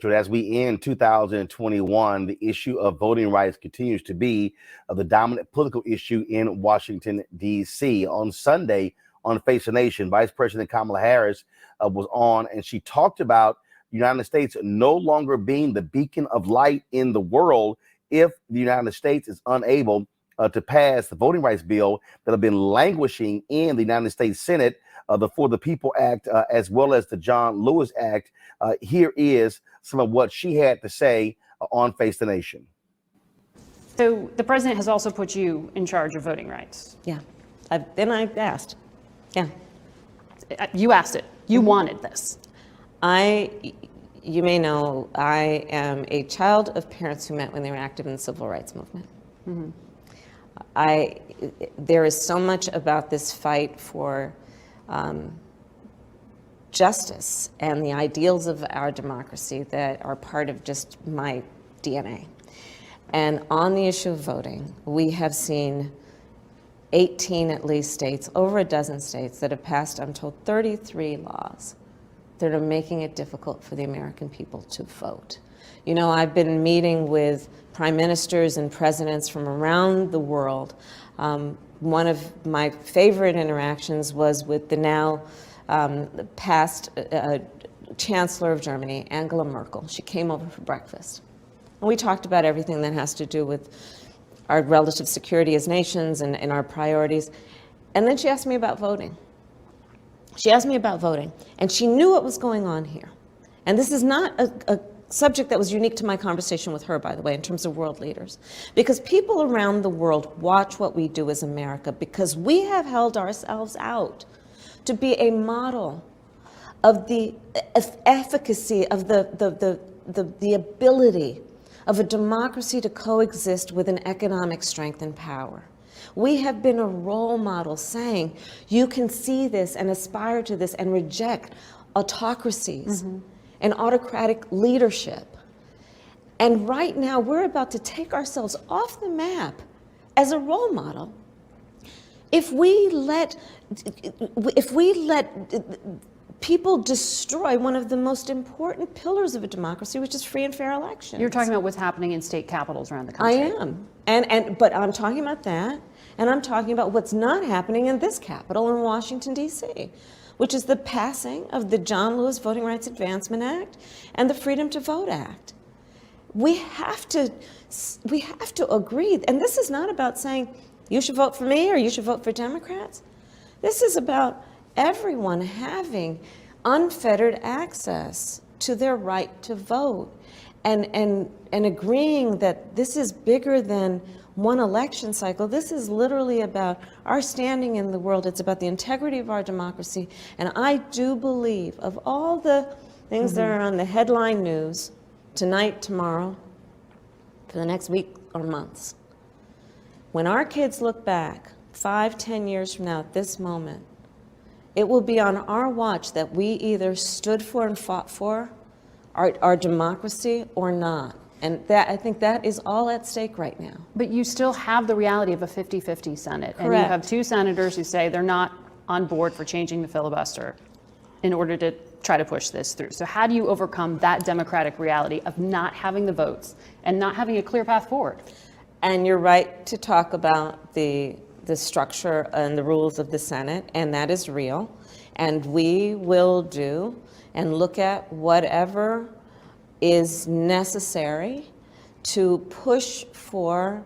As we end 2021, the issue of voting rights continues to be the dominant political issue in Washington, D.C. On Sunday, on Face the Nation, Vice President Kamala Harris was on, and she talked about the United States no longer being the beacon of light in the world if the United States is unable to pass the voting rights bill that have been languishing in the United States Senate, the For the People Act, as well as the John Lewis Act. Here is some of what she had to say on Face the Nation. So the president has also put you in charge of voting rights. Yeah. Then I asked. Yeah. You asked it. You wanted this. You may know, I am a child of parents who met when they were active in the civil rights movement. Mm-hmm. There is so much about this fight for justice and the ideals of our democracy that are part of just my DNA. And on the issue of voting, we have seen 18 at least states, over a dozen states that have passed, I'm told, 33 laws that are making it difficult for the American people to vote. You know, I've been meeting with prime ministers and presidents from around the world. One of my favorite interactions was with the now past Chancellor of Germany, Angela Merkel. She came over for breakfast. And we talked about everything that has to do with our relative security as nations and our priorities. And then she asked me about voting. She asked me about voting, and she knew what was going on here. And this is not a subject that was unique to my conversation with her, by the way, in terms of world leaders. Because people around the world watch what we do as America, because we have held ourselves out to be a model of the efficacy of the ability of a democracy to coexist with an economic strength and power. We have been a role model saying you can see this and aspire to this and reject autocracies and autocratic leadership. And right now we're about to take ourselves off the map as a role model if we let people destroy one of the most important pillars of a democracy, which is free and fair elections. You're talking about what's happening in state capitals around the country. I am. But I'm talking about that, and I'm talking about what's not happening in this capital in Washington, D.C., which is the passing of the John Lewis Voting Rights Advancement Act and the Freedom to Vote Act. We have to agree, and this is not about saying you should vote for me or you should vote for Democrats. This is about everyone having unfettered access to their right to vote and agreeing that this is bigger than one election cycle. This is literally about our standing in the world. It's about the integrity of our democracy. And I do believe, of all the things that are on the headline news tonight, tomorrow, for the next week or months, when our kids look back 5-10 years from now at this moment, it will be on our watch that we either stood for and fought for our democracy or not. And that, I think that is all at stake right now. But you still have the reality of a 50-50 Senate. Correct. And you have two senators who say they're not on board for changing the filibuster in order to try to push this through. So how do you overcome that democratic reality of not having the votes and not having a clear path forward? And you're right to talk about the structure and the rules of the Senate, and that is real. And we will do and look at whatever is necessary to push for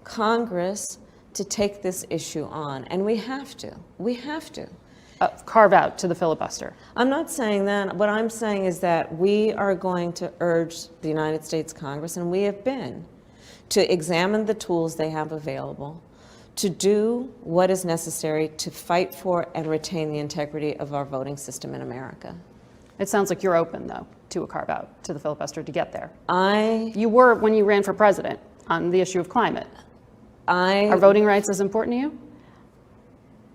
Congress to take this issue on. And we have to. We have to. Carve out to the filibuster. I'm not saying that. What I'm saying is that we are going to urge the United States Congress, and we have been, to examine the tools they have available to do what is necessary to fight for and retain the integrity of our voting system in America. It sounds like you're open, though, to a carve-out to the filibuster to get there. You were when you ran for president on the issue of climate. Are voting rights as important to you?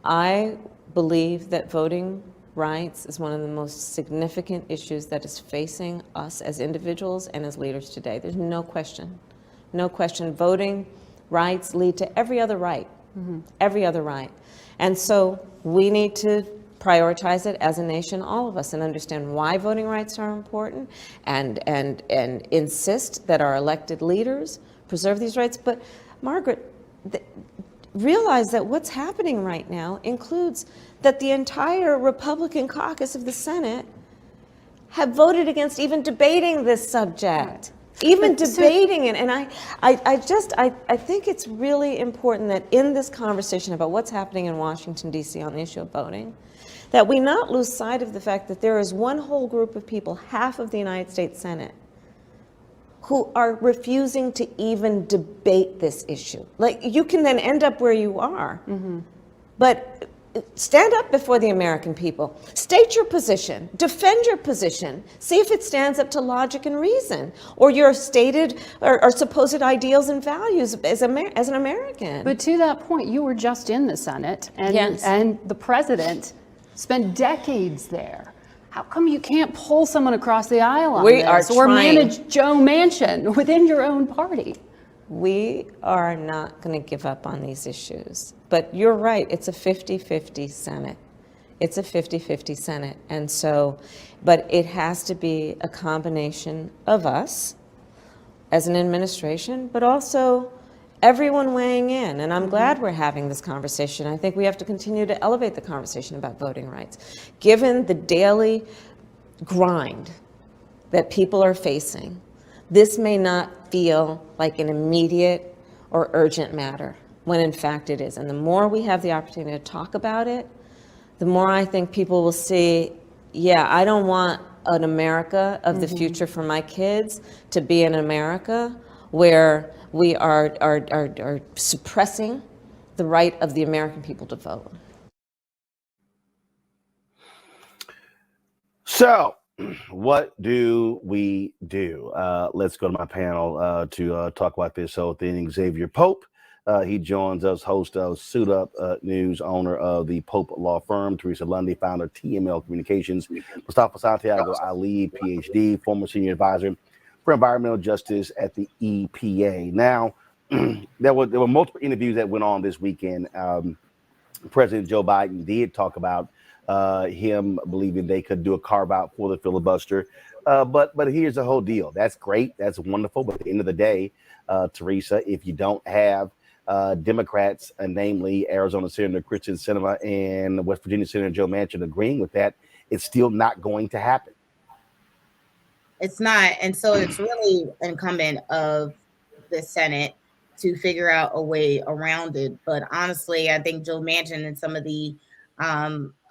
I believe that voting rights is one of the most significant issues that is facing us as individuals and as leaders today. There's no question. No question. Voting rights lead to every other right. Every other right. And so we need to prioritize it as a nation, all of us, and understand why voting rights are important, and insist that our elected leaders preserve these rights. But Margaret, realize that what's happening right now includes that the entire Republican caucus of the Senate have voted against even debating this subject. Even debating it. And I think it's really important that in this conversation about what's happening in Washington, D.C. on the issue of voting, that we not lose sight of the fact that there is one whole group of people, half of the United States Senate, who are refusing to even debate this issue. Like, you can then end up where you are. Mm-hmm. But stand up before the American people. State your position. Defend your position. See if it stands up to logic and reason, or your stated or supposed ideals and values as an American. But to that point, you were just in the Senate, and yes. and the president spent decades there. How come you can't pull someone across the aisle on this, or manage Joe Manchin within your own party? We are not going to give up on these issues. But you're right, it's a 50-50 Senate. It's a 50-50 Senate. And so, but it has to be a combination of us as an administration, but also everyone weighing in. And I'm glad we're having this conversation. I think we have to continue to elevate the conversation about voting rights. Given the daily grind that people are facing, this may not feel like an immediate or urgent matter, when in fact it is. And the more we have the opportunity to talk about it, the more I think people will see, yeah, I don't want an America of the future for my kids to be an America where we are suppressing the right of the American people to vote. So, what do we do? Let's go to my panel to talk about this whole thing. Xavier Pope. He joins us, host of Suit Up News, owner of the Pope Law Firm. Teresa Lundy, founder of TML Communications. Mustafa Santiago Ali, PhD, former senior advisor for environmental justice at the EPA. Now, there were multiple interviews that went on this weekend. President Joe Biden did talk about him believing they could do a carve out for the filibuster. But here's the whole deal. That's great. That's wonderful. But at the end of the day, Teresa, if you don't have Democrats, namely Arizona Senator Kristen Sinema and West Virginia Senator Joe Manchin, agreeing with that, it's still not going to happen. It's not. And so it's really incumbent of the Senate to figure out a way around it. But honestly, I think Joe Manchin and some of the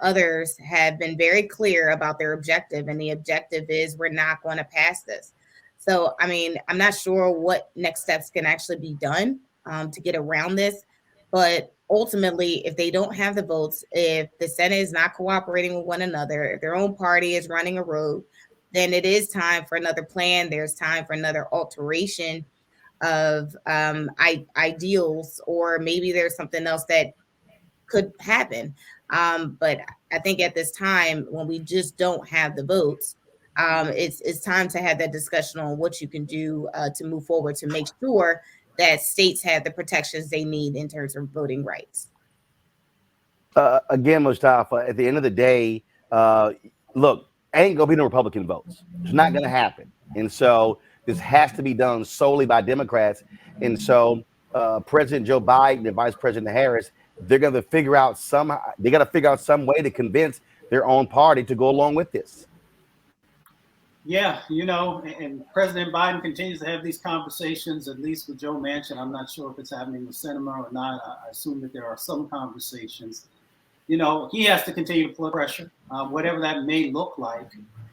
others have been very clear about their objective. And the objective is we're not going to pass this. So, I mean, I'm not sure what next steps can actually be done to get around this. But ultimately, if they don't have the votes, if the Senate is not cooperating with one another, if their own party is running a road, then it is time for another plan. There's time for another alteration of ideals, or maybe there's something else that could happen. But I think at this time, when we just don't have the votes, it's time to have that discussion on what you can do to move forward to make sure that states have the protections they need in terms of voting rights. Again, Mustafa, at the end of the day, look, ain't gonna be no Republican votes. It's not gonna happen. And so this has to be done solely by Democrats. And so President Joe Biden and Vice President Harris, they're gonna figure out some way to convince their own party to go along with this. Yeah, you know, and President Biden continues to have these conversations, at least with Joe Manchin. I'm not sure if it's happening with Sinema or not. I assume that there are some conversations. You know, he has to continue to put pressure, whatever that may look like.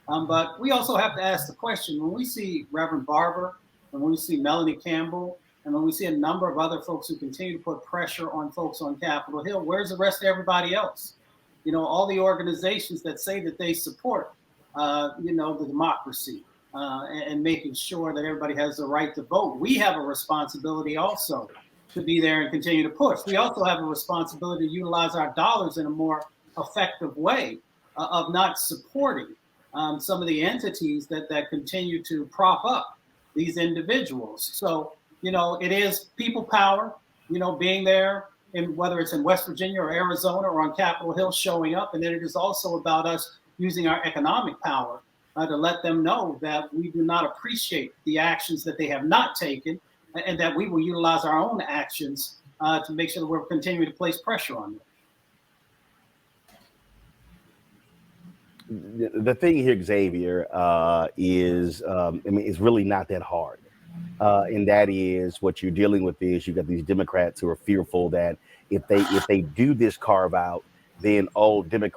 But we also have to ask the question, when we see Reverend Barber, and when we see Melanie Campbell, and when we see a number of other folks who continue to put pressure on folks on Capitol Hill, where's the rest of everybody else? You know, all the organizations that say that they support the democracy and making sure that everybody has the right to vote. We have a responsibility also to be there and continue to push. We also have a responsibility to utilize our dollars in a more effective way of not supporting some of the entities that continue to prop up these individuals. So, you know, it is people power, you know, being there, in whether it's in West Virginia or Arizona or on Capitol Hill showing up. And then it is also about us using our economic power to let them know that we do not appreciate the actions that they have not taken, and that we will utilize our own actions to make sure that we're continuing to place pressure on them. The thing here, Xavier, is it's really not that hard. And that is what you're dealing with is you got these Democrats who are fearful that if they do this carve out, then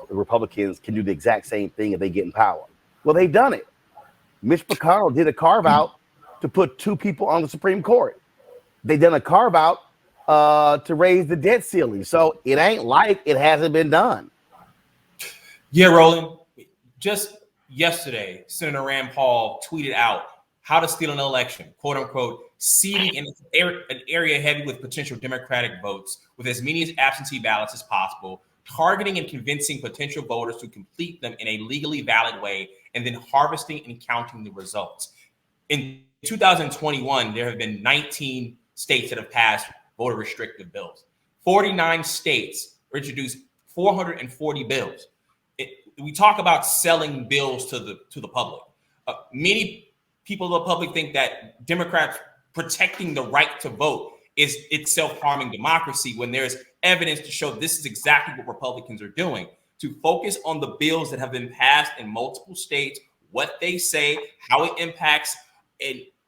Republicans can do the exact same thing if they get in power. Well, they've done it. Mitch McConnell did a carve out to put 2 people on the Supreme Court. They've done a carve out to raise the debt ceiling. So it ain't like it hasn't been done. Yeah, Roland. Just yesterday, Senator Rand Paul tweeted out how to steal an election, quote unquote, seeding in an area heavy with potential Democratic votes with as many absentee ballots as possible, targeting and convincing potential voters to complete them in a legally valid way, and then harvesting and counting the results. In 2021, there have been 19 states that have passed voter restrictive bills. 49 states introduced 440 bills. We talk about selling bills to the public. Many people in the public think that Democrats protecting the right to vote is itself harming democracy, when there's evidence to show this is exactly what Republicans are doing. To focus on the bills that have been passed in multiple states, what they say, how it impacts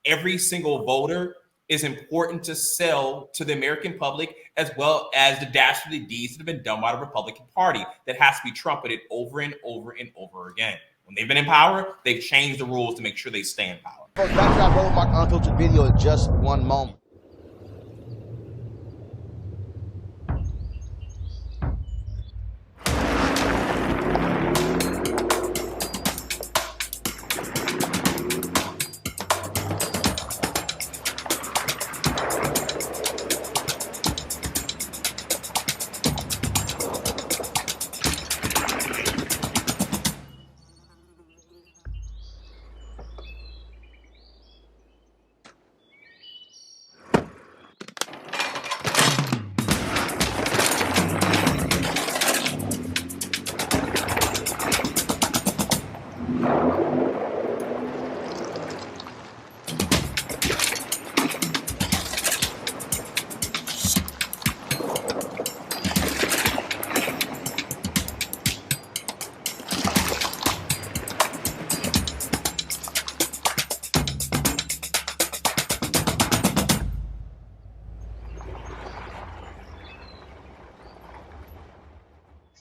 every single voter is important to sell to the American public, as well as the dastardly deeds that have been done by the Republican Party that has to be trumpeted over and over and over again. When they've been in power, they've changed the rules to make sure they stay in power. Back to that Roland Martin Unfiltered video in just one moment.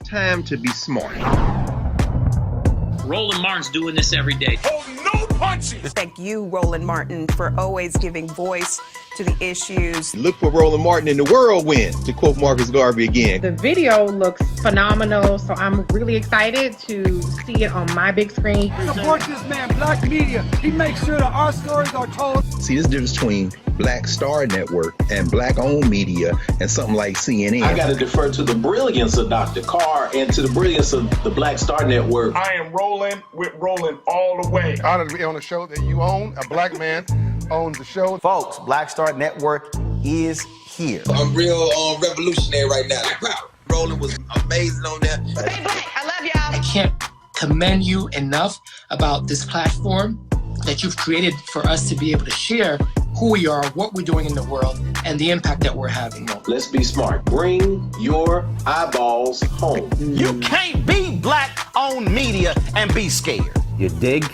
Time to be smart. Roland Martin's doing this every day. Oh, no punches! Thank you, Roland Martin, for always giving voice to the issues. Look for Roland Martin in the whirlwind, to quote Marcus Garvey again. The video looks phenomenal, so I'm really excited to see it on my big screen. Support this man, Black Media. He makes sure that our stories are told. See, this difference between Black Star Network and Black-owned media and something like CNN. I got to defer to the brilliance of Dr. Carr and to the brilliance of the Black Star Network. I am rolling with Roland all the way. Honored to be on a show that you own. A black man owns the show. Folks, Black Star Network is here. I'm real revolutionary right now. Roland was amazing on there. Stay black. I love y'all. I can't commend you enough about this platform that you've created for us to be able to share who we are, what we're doing in the world, and the impact that we're having. Let's be smart. Bring your eyeballs home. You can't be Black-owned media and be scared. You dig?